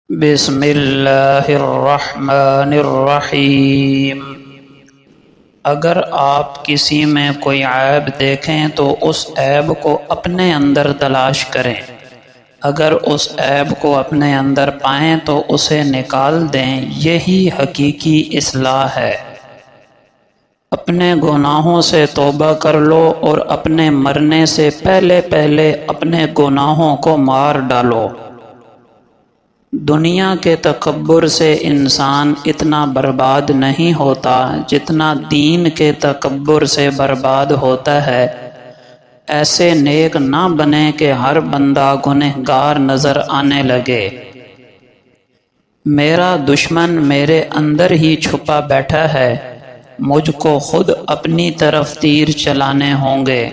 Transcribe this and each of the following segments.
بسم اللہ الرحمن الرحیم۔ اگر آپ کسی میں کوئی عیب دیکھیں تو اس عیب کو اپنے اندر تلاش کریں، اگر اس عیب کو اپنے اندر پائیں تو اسے نکال دیں، یہی حقیقی اصلاح ہے۔ اپنے گناہوں سے توبہ کر لو اور اپنے مرنے سے پہلے پہلے اپنے گناہوں کو مار ڈالو۔ دنیا کے تکبر سے انسان اتنا برباد نہیں ہوتا جتنا دین کے تکبر سے برباد ہوتا ہے۔ ایسے نیک نہ بنے کہ ہر بندہ گنہگار نظر آنے لگے۔ میرا دشمن میرے اندر ہی چھپا بیٹھا ہے، مجھ کو خود اپنی طرف تیر چلانے ہوں گے۔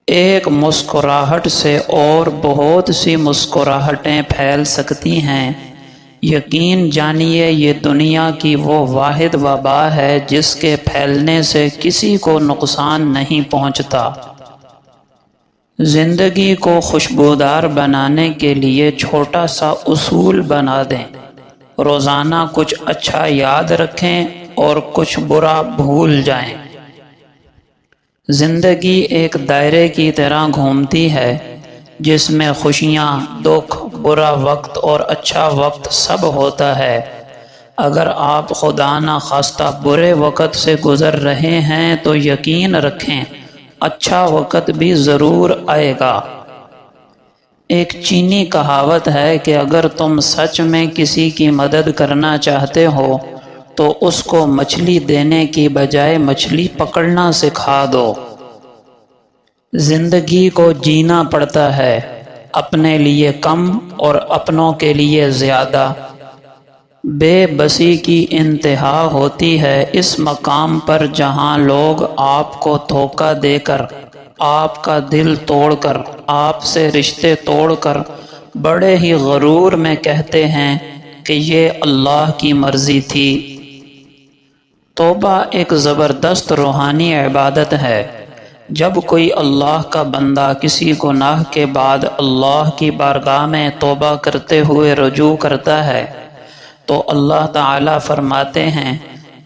ایک مسکراہٹ سے اور بہت سی مسکراہٹیں پھیل سکتی ہیں۔ یقین جانیے یہ دنیا کی وہ واحد وبا ہے جس کے پھیلنے سے کسی کو نقصان نہیں پہنچتا۔ زندگی کو خوشبودار بنانے کے لیے چھوٹا سا اصول بنا دیں، روزانہ کچھ اچھا یاد رکھیں اور کچھ برا بھول جائیں۔ زندگی ایک دائرے کی طرح گھومتی ہے جس میں خوشیاں، دکھ، برا وقت اور اچھا وقت سب ہوتا ہے۔ اگر آپ خدا نہ خواستہ برے وقت سے گزر رہے ہیں تو یقین رکھیں اچھا وقت بھی ضرور آئے گا۔ ایک چینی کہاوت ہے کہ اگر تم سچ میں کسی کی مدد کرنا چاہتے ہو تو اس کو مچھلی دینے کی بجائے مچھلی پکڑنا سکھا دو۔ زندگی کو جینا پڑتا ہے، اپنے لیے کم اور اپنوں کے لیے زیادہ۔ بے بسی کی انتہا ہوتی ہے اس مقام پر جہاں لوگ آپ کو دھوکہ دے کر، آپ کا دل توڑ کر، آپ سے رشتے توڑ کر بڑے ہی غرور میں کہتے ہیں کہ یہ اللہ کی مرضی تھی۔ توبہ ایک زبردست روحانی عبادت ہے۔ جب کوئی اللہ کا بندہ کسی گناہ کے بعد اللہ کی بارگاہ میں توبہ کرتے ہوئے رجوع کرتا ہے تو اللہ تعالیٰ فرماتے ہیں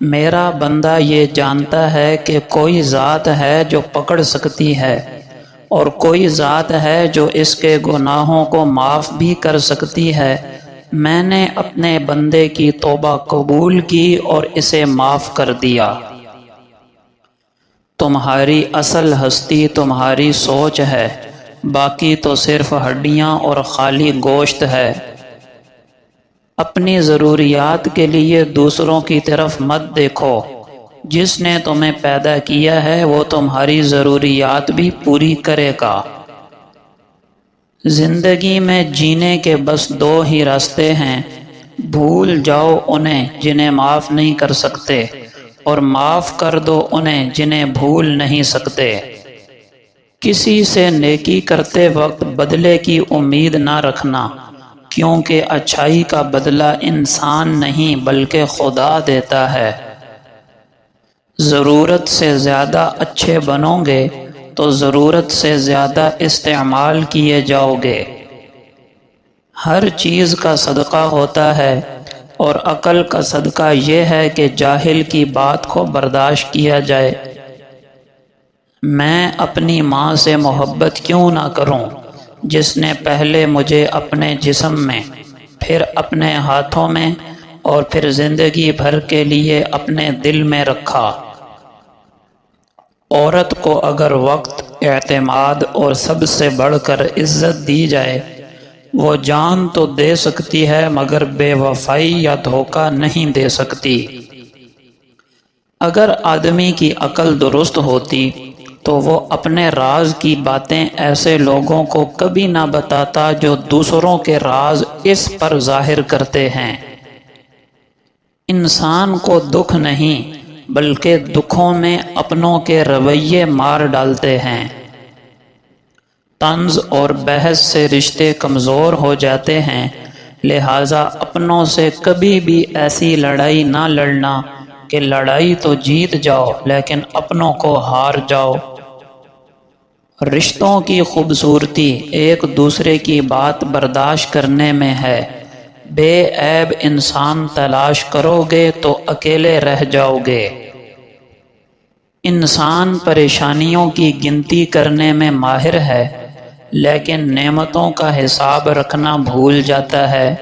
میرا بندہ یہ جانتا ہے کہ کوئی ذات ہے جو پکڑ سکتی ہے اور کوئی ذات ہے جو اس کے گناہوں کو معاف بھی کر سکتی ہے۔ میں نے اپنے بندے کی توبہ قبول کی اور اسے معاف کر دیا۔ تمہاری اصل ہستی تمہاری سوچ ہے، باقی تو صرف ہڈیاں اور خالی گوشت ہے۔ اپنی ضروریات کے لیے دوسروں کی طرف مت دیکھو، جس نے تمہیں پیدا کیا ہے وہ تمہاری ضروریات بھی پوری کرے گا۔ زندگی میں جینے کے بس دو ہی راستے ہیں، بھول جاؤ انہیں جنہیں معاف نہیں کر سکتے اور معاف کر دو انہیں جنہیں بھول نہیں سکتے۔ کسی سے نیکی کرتے وقت بدلے کی امید نہ رکھنا، کیونکہ اچھائی کا بدلہ انسان نہیں بلکہ خدا دیتا ہے۔ ضرورت سے زیادہ اچھے بنو گے تو ضرورت سے زیادہ استعمال کیے جاؤ گے۔ ہر چیز کا صدقہ ہوتا ہے اور عقل کا صدقہ یہ ہے کہ جاہل کی بات کو برداشت کیا جائے۔ میں اپنی ماں سے محبت کیوں نہ کروں جس نے پہلے مجھے اپنے جسم میں، پھر اپنے ہاتھوں میں اور پھر زندگی بھر کے لیے اپنے دل میں رکھا۔ عورت کو اگر وقت، اعتماد اور سب سے بڑھ کر عزت دی جائے، وہ جان تو دے سکتی ہے مگر بے وفائی یا دھوکہ نہیں دے سکتی۔ اگر آدمی کی عقل درست ہوتی تو وہ اپنے راز کی باتیں ایسے لوگوں کو کبھی نہ بتاتا جو دوسروں کے راز اس پر ظاہر کرتے ہیں۔ انسان کو دکھ نہیں بلکہ دکھوں میں اپنوں کے رویے مار ڈالتے ہیں۔ طنز اور بحث سے رشتے کمزور ہو جاتے ہیں، لہٰذا اپنوں سے کبھی بھی ایسی لڑائی نہ لڑنا کہ لڑائی تو جیت جاؤ لیکن اپنوں کو ہار جاؤ۔ رشتوں کی خوبصورتی ایک دوسرے کی بات برداشت کرنے میں ہے۔ بے عیب انسان تلاش کرو گے تو اکیلے رہ جاؤ گے۔ انسان پریشانیوں کی گنتی کرنے میں ماہر ہے، لیکن نعمتوں کا حساب رکھنا بھول جاتا ہے۔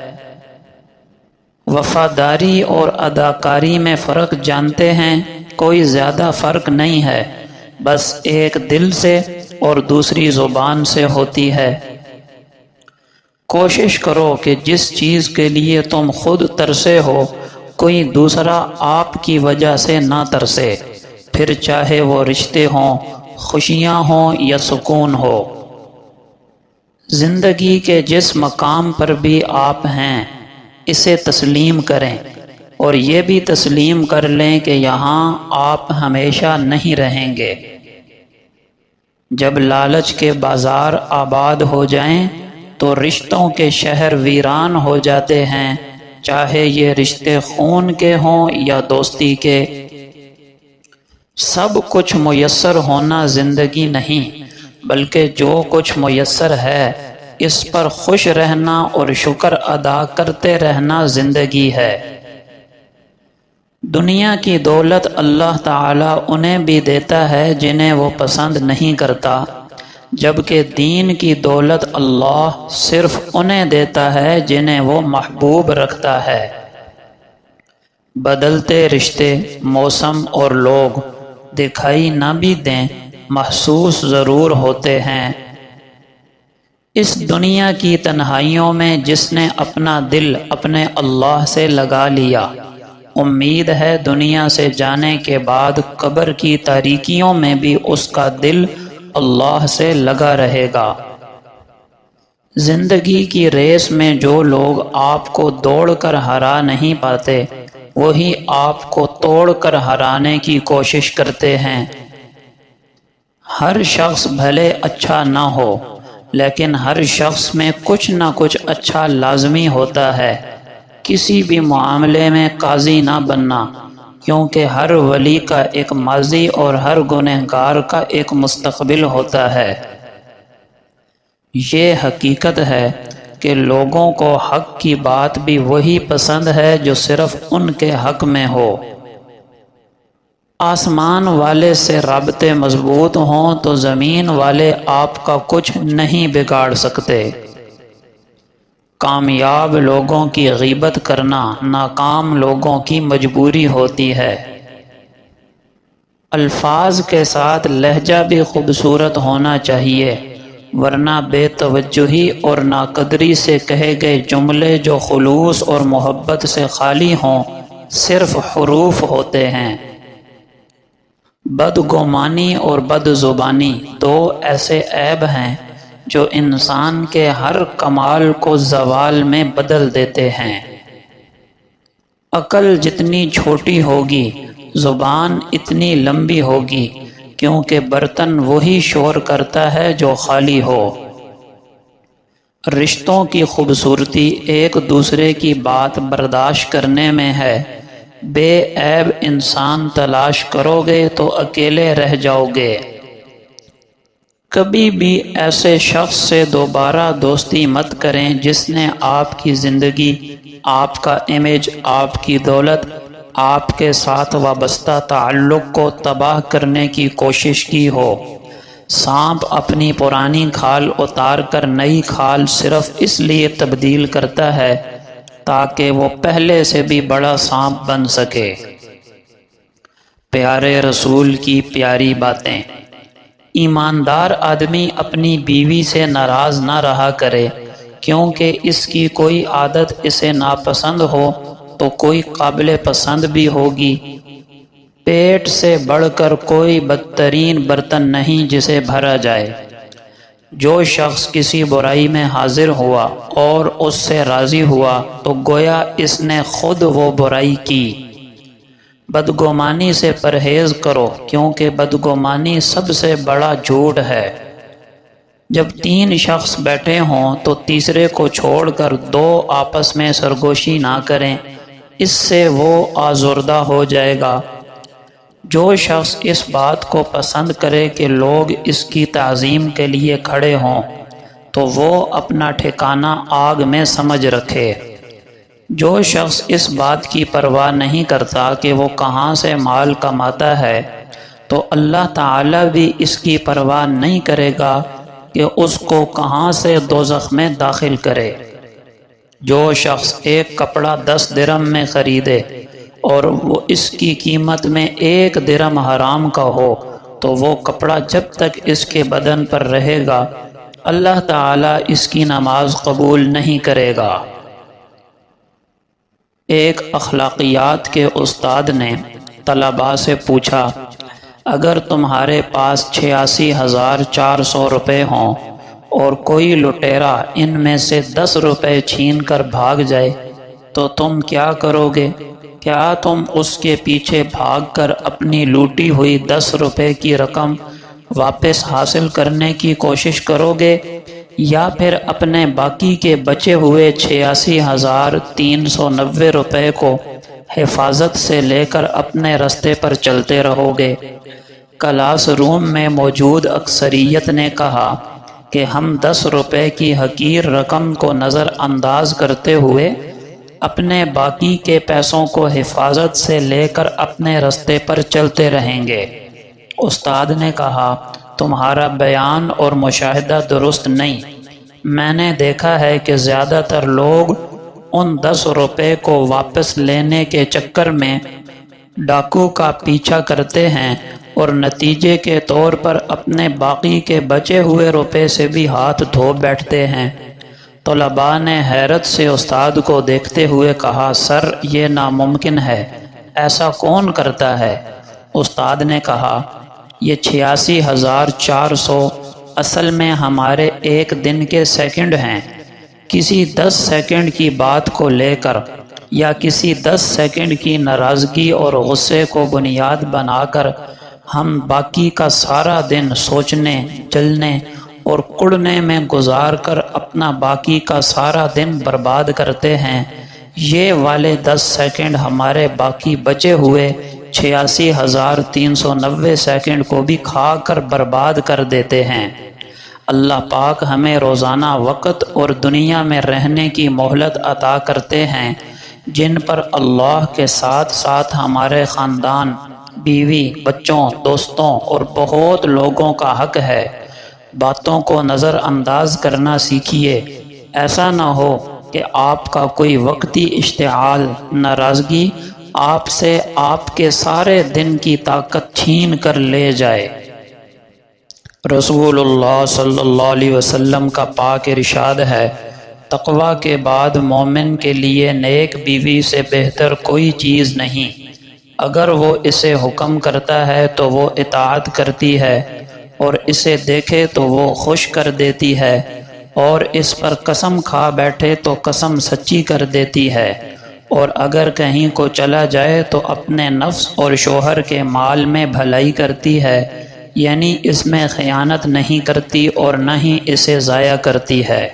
وفاداری اور اداکاری میں فرق جانتے ہیں؟ کوئی زیادہ فرق نہیں ہے، بس ایک دل سے اور دوسری زبان سے ہوتی ہے۔ کوشش کرو کہ جس چیز کے لیے تم خود ترسے ہو کوئی دوسرا آپ کی وجہ سے نہ ترسے، پھر چاہے وہ رشتے ہوں، خوشیاں ہوں یا سکون ہو۔ زندگی کے جس مقام پر بھی آپ ہیں اسے تسلیم کریں، اور یہ بھی تسلیم کر لیں کہ یہاں آپ ہمیشہ نہیں رہیں گے۔ جب لالچ کے بازار آباد ہو جائیں تو رشتوں کے شہر ویران ہو جاتے ہیں، چاہے یہ رشتے خون کے ہوں یا دوستی کے۔ سب کچھ میسر ہونا زندگی نہیں، بلکہ جو کچھ میسر ہے اس پر خوش رہنا اور شکر ادا کرتے رہنا زندگی ہے۔ دنیا کی دولت اللہ تعالیٰ انہیں بھی دیتا ہے جنہیں وہ پسند نہیں کرتا، جبکہ دین کی دولت اللہ صرف انہیں دیتا ہے جنہیں وہ محبوب رکھتا ہے۔ بدلتے رشتے، موسم اور لوگ دکھائی نہ بھی دیں، محسوس ضرور ہوتے ہیں۔ اس دنیا کی تنہائیوں میں جس نے اپنا دل اپنے اللہ سے لگا لیا، امید ہے دنیا سے جانے کے بعد قبر کی تاریکیوں میں بھی اس کا دل اللہ سے لگا رہے گا۔ زندگی کی ریس میں جو لوگ آپ کو دوڑ کر ہرا نہیں پاتے، وہی آپ کو توڑ کر ہرانے کی کوشش کرتے ہیں۔ ہر شخص بھلے اچھا نہ ہو، لیکن ہر شخص میں کچھ نہ کچھ اچھا لازمی ہوتا ہے۔ کسی بھی معاملے میں قاضی نہ بننا، کیونکہ ہر ولی کا ایک ماضی اور ہر گنہگار کا ایک مستقبل ہوتا ہے۔ یہ حقیقت ہے کہ لوگوں کو حق کی بات بھی وہی پسند ہے جو صرف ان کے حق میں ہو۔ آسمان والے سے رابطے مضبوط ہوں تو زمین والے آپ کا کچھ نہیں بگاڑ سکتے۔ کامیاب لوگوں کی غیبت کرنا ناکام لوگوں کی مجبوری ہوتی ہے۔ الفاظ کے ساتھ لہجہ بھی خوبصورت ہونا چاہیے، ورنہ بے توجہی اور ناقدری سے کہے گئے جملے جو خلوص اور محبت سے خالی ہوں صرف حروف ہوتے ہیں۔ بدگمانی اور بد زبانی دو ایسے عیب ہیں جو انسان کے ہر کمال کو زوال میں بدل دیتے ہیں۔ عقل جتنی چھوٹی ہوگی زبان اتنی لمبی ہوگی، کیونکہ برتن وہی شور کرتا ہے جو خالی ہو۔ رشتوں کی خوبصورتی ایک دوسرے کی بات برداشت کرنے میں ہے۔ بے عیب انسان تلاش کرو گے تو اکیلے رہ جاؤ گے۔ کبھی بھی ایسے شخص سے دوبارہ دوستی مت کریں جس نے آپ کی زندگی، آپ کا امیج، آپ کی دولت، آپ کے ساتھ وابستہ تعلق کو تباہ کرنے کی کوشش کی ہو۔ سانپ اپنی پرانی کھال اتار کر نئی کھال صرف اس لیے تبدیل کرتا ہے تاکہ وہ پہلے سے بھی بڑا سانپ بن سکے۔ پیارے رسول کی پیاری باتیں۔ ایماندار آدمی اپنی بیوی سے ناراض نہ رہا کرے، کیونکہ اس کی کوئی عادت اسے ناپسند ہو تو کوئی قابل پسند بھی ہوگی۔ پیٹ سے بڑھ کر کوئی بدترین برتن نہیں جسے بھرا جائے۔ جو شخص کسی برائی میں حاضر ہوا اور اس سے راضی ہوا تو گویا اس نے خود وہ برائی کی۔ بدگمانی سے پرہیز کرو، کیونکہ بدگمانی سب سے بڑا جھوٹ ہے۔ جب 3 شخص بیٹھے ہوں تو تیسرے کو چھوڑ کر 2 آپس میں سرگوشی نہ کریں، اس سے وہ آزردہ ہو جائے گا۔ جو شخص اس بات کو پسند کرے کہ لوگ اس کی تعظیم کے لیے کھڑے ہوں تو وہ اپنا ٹھکانہ آگ میں سمجھ رکھے۔ جو شخص اس بات کی پرواہ نہیں کرتا کہ وہ کہاں سے مال کماتا ہے تو اللہ تعالیٰ بھی اس کی پرواہ نہیں کرے گا کہ اس کو کہاں سے دوزخ میں داخل کرے۔ جو شخص ایک کپڑا 10 درہم میں خریدے اور وہ اس کی قیمت میں 1 درہم حرام کا ہو تو وہ کپڑا جب تک اس کے بدن پر رہے گا اللہ تعالیٰ اس کی نماز قبول نہیں کرے گا۔ ایک اخلاقیات کے استاد نے طلباء سے پوچھا، اگر تمہارے پاس 86,400 روپے ہوں اور کوئی لٹیرا ان میں سے 10 روپے چھین کر بھاگ جائے تو تم کیا کرو گے؟ کیا تم اس کے پیچھے بھاگ کر اپنی لوٹی ہوئی 10 روپے کی رقم واپس حاصل کرنے کی کوشش کرو گے یا پھر اپنے باقی کے بچے ہوئے 86,390 روپے کو حفاظت سے لے کر اپنے رستے پر چلتے رہو گے؟ کلاس روم میں موجود اکثریت نے کہا کہ ہم 10 روپے کی حقیر رقم کو نظر انداز کرتے ہوئے اپنے باقی کے پیسوں کو حفاظت سے لے کر اپنے رستے پر چلتے رہیں گے۔ استاد نے کہا، تمہارا بیان اور مشاہدہ درست نہیں۔ میں نے دیکھا ہے کہ زیادہ تر لوگ ان 10 روپے کو واپس لینے کے چکر میں ڈاکو کا پیچھا کرتے ہیں اور نتیجے کے طور پر اپنے باقی کے بچے ہوئے روپے سے بھی ہاتھ دھو بیٹھتے ہیں۔ طلباء نے حیرت سے استاد کو دیکھتے ہوئے کہا، سر یہ ناممکن ہے، ایسا کون کرتا ہے؟ استاد نے کہا، یہ 86,400 اصل میں ہمارے ایک دن کے سیکنڈ ہیں۔ کسی 10 سیکنڈ کی بات کو لے کر یا کسی 10 سیکنڈ کی ناراضگی اور غصے کو بنیاد بنا کر ہم باقی کا سارا دن سوچنے، جلنے اور کڑنے میں گزار کر اپنا باقی کا سارا دن برباد کرتے ہیں۔ یہ والے 10 سیکنڈ ہمارے باقی بچے ہوئے 86,390 سیکنڈ کو بھی کھا کر برباد کر دیتے ہیں۔ اللہ پاک ہمیں روزانہ وقت اور دنیا میں رہنے کی مہلت عطا کرتے ہیں جن پر اللہ کے ساتھ ساتھ ہمارے خاندان، بیوی، بچوں، دوستوں اور بہت لوگوں کا حق ہے۔ باتوں کو نظر انداز کرنا سیکھیے، ایسا نہ ہو کہ آپ کا کوئی وقتی اشتعال، ناراضگی آپ سے آپ کے سارے دن کی طاقت چھین کر لے جائے۔ رسول اللہ صلی اللہ علیہ وسلم کا پاک ارشاد ہے، تقوی کے بعد مومن کے لیے نیک بیوی سے بہتر کوئی چیز نہیں۔ اگر وہ اسے حکم کرتا ہے تو وہ اطاعت کرتی ہے اور اسے دیکھے تو وہ خوش کر دیتی ہے اور اس پر قسم کھا بیٹھے تو قسم سچی کر دیتی ہے، اور اگر کہیں کو چلا جائے تو اپنے نفس اور شوہر کے مال میں بھلائی کرتی ہے، یعنی اس میں خیانت نہیں کرتی اور نہ ہی اسے ضائع کرتی ہے۔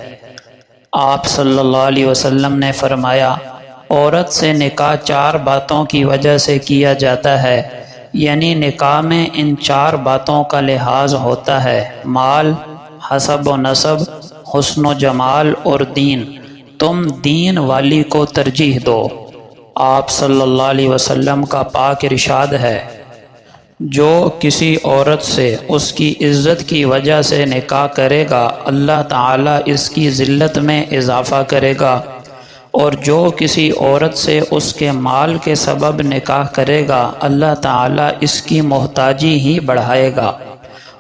آپ صلی اللہ علیہ وسلم نے فرمایا، عورت سے نکاح 4 باتوں کی وجہ سے کیا جاتا ہے، یعنی نکاح میں ان 4 باتوں کا لحاظ ہوتا ہے: مال، حسب و نسب، حسن و جمال اور دین۔ تم دین والی کو ترجیح دو۔ آپ صلی اللہ علیہ وسلم کا پاک ارشاد ہے، جو کسی عورت سے اس کی عزت کی وجہ سے نکاح کرے گا اللہ تعالیٰ اس کی ذلت میں اضافہ کرے گا، اور جو کسی عورت سے اس کے مال کے سبب نکاح کرے گا اللہ تعالیٰ اس کی محتاجی ہی بڑھائے گا،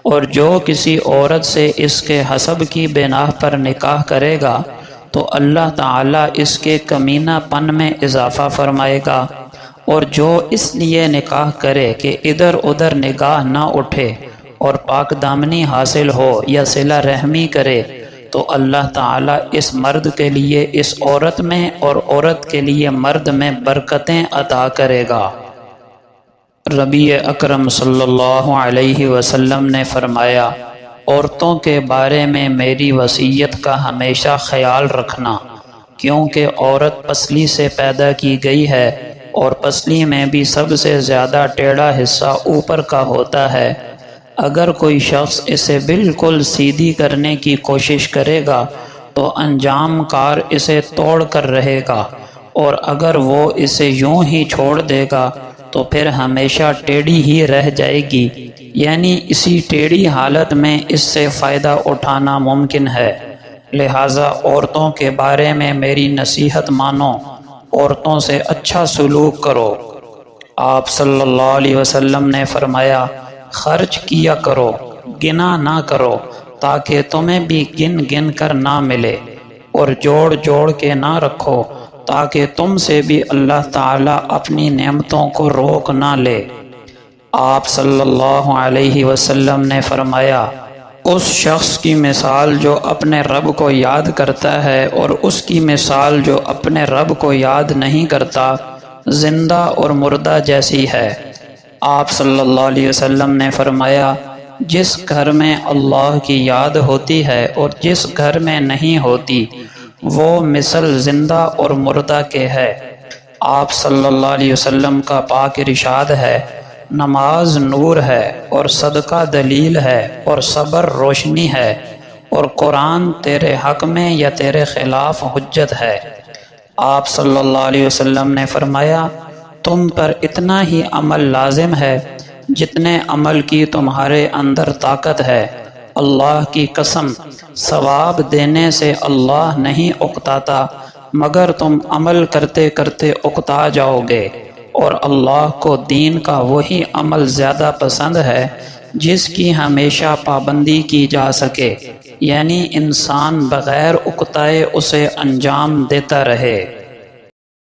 اور جو کسی عورت سے اس کے حسب کی بنا پر نکاح کرے گا تو اللہ تعالیٰ اس کے کمینہ پن میں اضافہ فرمائے گا، اور جو اس لیے نکاح کرے کہ ادھر ادھر نگاہ نہ اٹھے اور پاک دامنی حاصل ہو یا صلہ رحمی کرے تو اللہ تعالیٰ اس مرد کے لیے اس عورت میں اور عورت کے لیے مرد میں برکتیں عطا کرے گا۔ ربی اکرم صلی اللہ علیہ وسلم نے فرمایا، عورتوں کے بارے میں میری وصیت کا ہمیشہ خیال رکھنا، کیونکہ عورت پسلی سے پیدا کی گئی ہے، اور پسلی میں بھی سب سے زیادہ ٹیڑھا حصہ اوپر کا ہوتا ہے۔ اگر کوئی شخص اسے بالکل سیدھی کرنے کی کوشش کرے گا تو انجام کار اسے توڑ کر رہے گا، اور اگر وہ اسے یوں ہی چھوڑ دے گا تو پھر ہمیشہ ٹیڑھی ہی رہ جائے گی، یعنی اسی ٹیڑھی حالت میں اس سے فائدہ اٹھانا ممکن ہے۔ لہٰذا عورتوں کے بارے میں میری نصیحت مانو، عورتوں سے اچھا سلوک کرو۔ آپ صلی اللہ علیہ وسلم نے فرمایا، خرچ کیا کرو، گنا نہ کرو، تاکہ تمہیں بھی گن گن کر نہ ملے، اور جوڑ جوڑ کے نہ رکھو، تاکہ تم سے بھی اللہ تعالیٰ اپنی نعمتوں کو روک نہ لے۔ آپ صلی اللہ علیہ وسلم نے فرمایا، اس شخص کی مثال جو اپنے رب کو یاد کرتا ہے اور اس کی مثال جو اپنے رب کو یاد نہیں کرتا زندہ اور مردہ جیسی ہے۔ آپ صلی اللہ علیہ وسلم نے فرمایا، جس گھر میں اللہ کی یاد ہوتی ہے اور جس گھر میں نہیں ہوتی وہ مثل زندہ اور مردہ کے ہے۔ آپ صلی اللہ علیہ وسلم کا پاک ارشاد ہے، نماز نور ہے اور صدقہ دلیل ہے اور صبر روشنی ہے، اور قرآن تیرے حق میں یا تیرے خلاف حجت ہے۔ آپ صلی اللہ علیہ وسلم نے فرمایا، تم پر اتنا ہی عمل لازم ہے جتنے عمل کی تمہارے اندر طاقت ہے۔ اللہ کی قسم، ثواب دینے سے اللہ نہیں اکتاتا، مگر تم عمل کرتے کرتے اکتا جاؤ گے، اور اللہ کو دین کا وہی عمل زیادہ پسند ہے جس کی ہمیشہ پابندی کی جا سکے، یعنی انسان بغیر اکتائے اسے انجام دیتا رہے۔